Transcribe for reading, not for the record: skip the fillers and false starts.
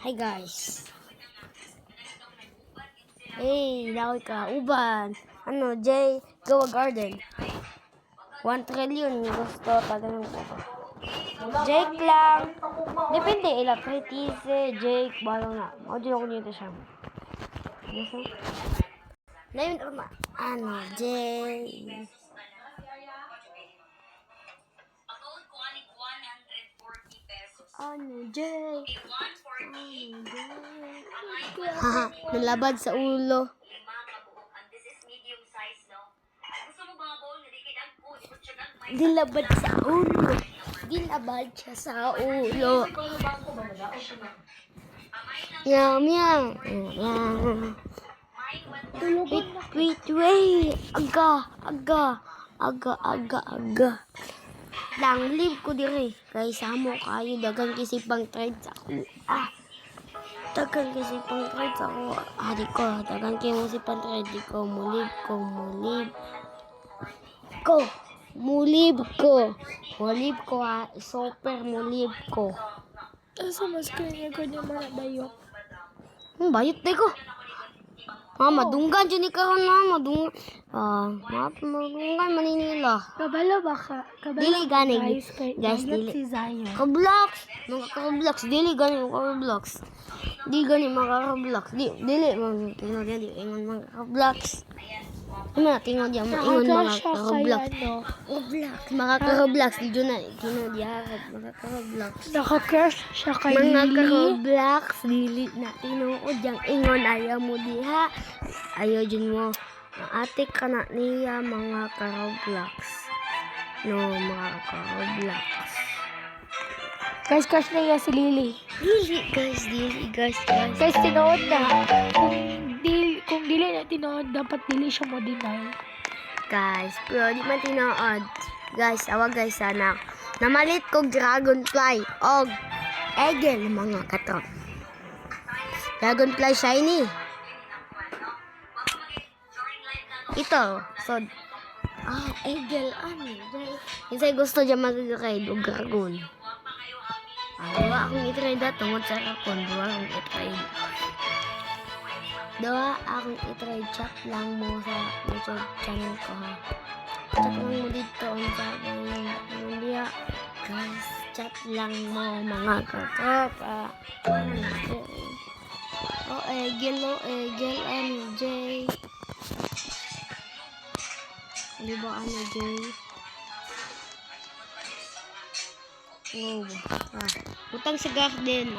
Hi guys. Hey, nakoy ka. Uban. Ano, Jay, Gawa Garden. 1 trillion gusto tatanong ko. Jake lang. Depende, electricity, Jake, balang na. Audio ako dito siya. Ngayon, ano, Jay. Ano, Jay? Haha, nalabad sa ulo. Dilabad sa ulo. Dilabad siya sa ulo. Yum, yum. Yum. Wait. Aga. Langlib ko dire. Kay samo kayo dagang kisipang trade sa ako. Dagang kisipang trade sa ako. Di ko. Dagang kisipang trade. Di ko. Mulib ko. Super mulib ko. Asa mas kaya ko niya bayok? Bayot na ko. Madunggan dyan ikaw na. Madunggan maninila. Kabalo ba ka? Dili gani. Guys, Dili. dili. Si Zion. Ka-blocks. Mga ka-blocks. Dili gani mga ka-blocks. Dili gani mga ka-blocks. Dili. Tingnan dyan. Ingon mga ka-blocks. Tingnan dyan. Ingon mga ka-blocks. Ka-blocks. Mga ka-blocks. Dito na. Tingnan dyan. Mga ka-blocks. Naka-crush siya kay Mga Lily. ka-blocks. Dili na. Tinuod dyan. Ingon ayaw mo diha. Ayaw dyan mo. Atik ka na niya mga ka-blocks. No, mga ka-blocks. Guys, crush na iya si Lily. Dili, guys. Guys, tinood na. Kung dili na tinood, dapat dili siya mo deny. Guys, pero di man tinood. Guys, awag guys, sana. Namalit kong dragonfly. Og, egel, mga katrop. Dragonfly shiny. Ito, so, egel, ano, Isa'y gusto dyan mag-ride o dragon. Dua akong i-trade na tungod sa rakon. Dua akong i-trade. Chat lang mo sa YouTube channel ko, ha. Chat lang mo dito. Guys, chat lang mo mga katropa. Egel, Jay. Di ba Jay? Utang sa garden,